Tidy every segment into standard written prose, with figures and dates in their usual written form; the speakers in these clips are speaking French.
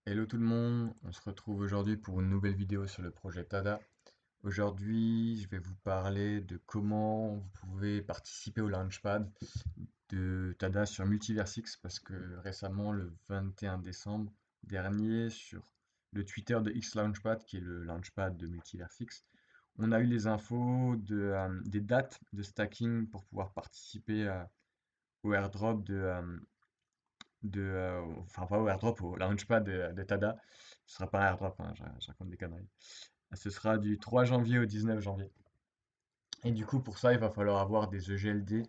Hello tout le monde, on se retrouve aujourd'hui pour une nouvelle vidéo sur le projet Tada. Aujourd'hui, je vais vous parler de comment vous pouvez participer au Launchpad de Tada sur Multiversix parce que récemment, le 21 décembre dernier, sur le Twitter de X Launchpad, qui est le Launchpad de Multiversix, on a eu les infos des dates de stacking pour pouvoir participer au airdrop enfin pas au airdrop, au launchpad de Tada. Ce sera pas un airdrop, hein, je raconte des conneries. Ce sera du 3 janvier au 19 janvier. Et du coup, pour ça, il va falloir avoir des EGLD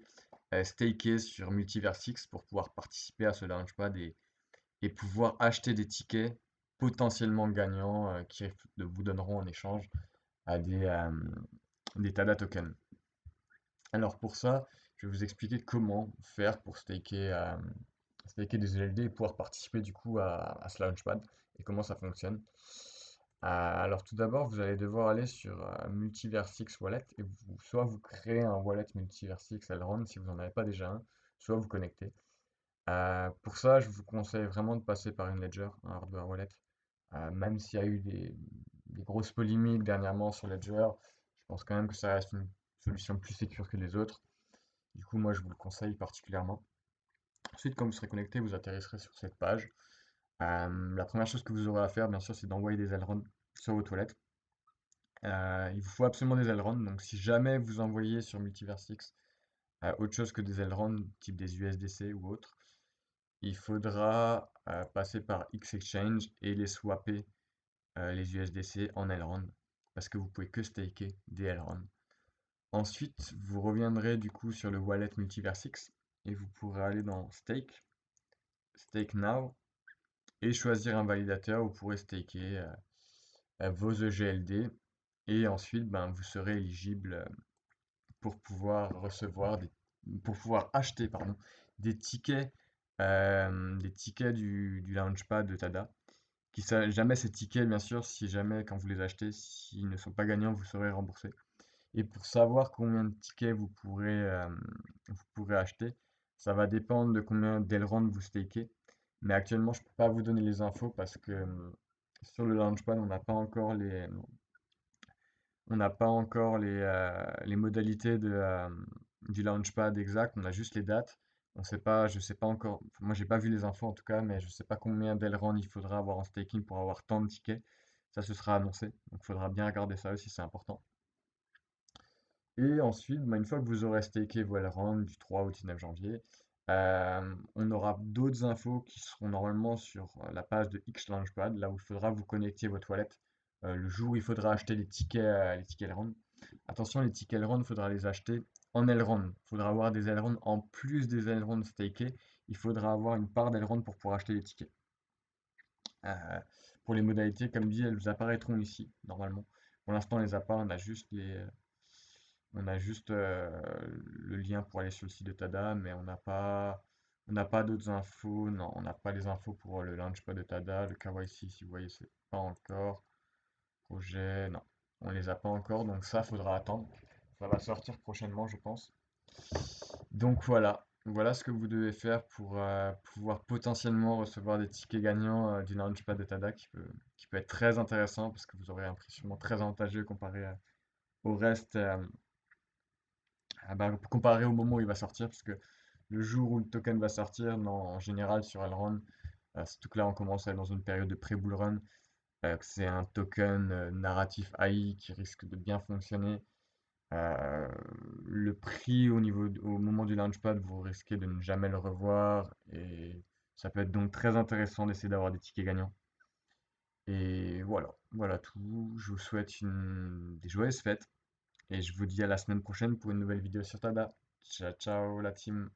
stakés sur Multiversix pour pouvoir participer à ce launchpad et pouvoir acheter des tickets potentiellement gagnants qui vous donneront en échange à des Tada tokens. Alors pour ça, je vais vous expliquer comment faire pour staker des ELD et pouvoir participer du coup à ce Launchpad et comment ça fonctionne. Alors tout d'abord, vous allez devoir aller sur Multiversix Wallet et soit vous créez un wallet Multiversix Elrond si vous n'en avez pas déjà un, soit vous connectez. Pour ça, je vous conseille vraiment de passer par une Ledger, un hardware wallet. Même s'il y a eu des grosses polémiques dernièrement sur Ledger, je pense quand même que ça reste une solution plus sécure que les autres. Du coup, moi, je vous le conseille particulièrement. Ensuite, quand vous serez connecté, vous atterrisserez sur cette page. La première chose que vous aurez à faire, bien sûr, c'est d'envoyer des ailerons sur vos toilettes. Il vous faut absolument des ailerons. Donc, si jamais vous envoyez sur Multiversix autre chose que des ailerons, type des USDC ou autre, il faudra passer par X-Exchange et les swapper, les USDC en ailerons, parce que vous pouvez que staker des ailerons. Ensuite, vous reviendrez du coup sur le wallet Multiversix et vous pourrez aller dans Stake, Stake Now, et choisir un validateur. Vous pourrez staker vos EGLD et ensuite vous serez éligible pour pouvoir pour pouvoir acheter pardon, des tickets du Launchpad de Tada. Jamais ces tickets, bien sûr, si jamais quand vous les achetez, s'ils ne sont pas gagnants, vous serez remboursé. Et pour savoir combien de tickets vous pourrez acheter, ça va dépendre de combien d'ailerons vous stakez. Mais actuellement, je ne peux pas vous donner les infos parce que sur le Launchpad, on n'a pas encore les modalités du Launchpad exact. On a juste les dates. On sait pas, je sais pas encore. Moi, j'ai pas vu les infos en tout cas, mais je sais pas combien d'ailerons il faudra avoir en staking pour avoir tant de tickets. Ça, ce sera annoncé. Donc, il faudra bien regarder ça aussi, c'est important. Et ensuite, une fois que vous aurez staké vos Valorant du 3 au 19 janvier, on aura d'autres infos qui seront normalement sur la page de X Launchpad, là où il faudra vous connecter votre wallet. Le jour où il faudra acheter les tickets Elrond. Attention, les tickets Elrond, il faudra les acheter en Elrond. Il faudra avoir des Elrond en plus des Elrond stakés. Il faudra avoir une part d'Elrond pour pouvoir acheter les tickets. Euh, pour les modalités, comme dit, elles vous apparaîtront ici, normalement. Pour l'instant, on les a pas, on a juste le lien pour aller sur le site de Tada, mais on n'a pas d'autres infos. Non, on n'a pas les infos pour le Launchpad de Tada, le KYC, si vous voyez, c'est pas encore. Projet, non, on les a pas encore, donc ça, faudra attendre. Ça va sortir prochainement, je pense. Donc voilà ce que vous devez faire pour pouvoir potentiellement recevoir des tickets gagnants du Launchpad de Tada qui peut être très intéressant parce que vous aurez un prix sûrement très avantageux au reste. Comparé au moment où il va sortir, parce que le jour où le token va sortir, non, en général sur Elrond, surtout que là on commence à être dans une période de pré-bull run, que c'est un token narratif AI qui risque de bien fonctionner. Euh, le prix au moment du launchpad, vous risquez de ne jamais le revoir et ça peut être donc très intéressant d'essayer d'avoir des tickets gagnants. Et voilà tout. Je vous souhaite des joyeuses fêtes et je vous dis à la semaine prochaine pour une nouvelle vidéo sur Tada. Ciao, ciao la team.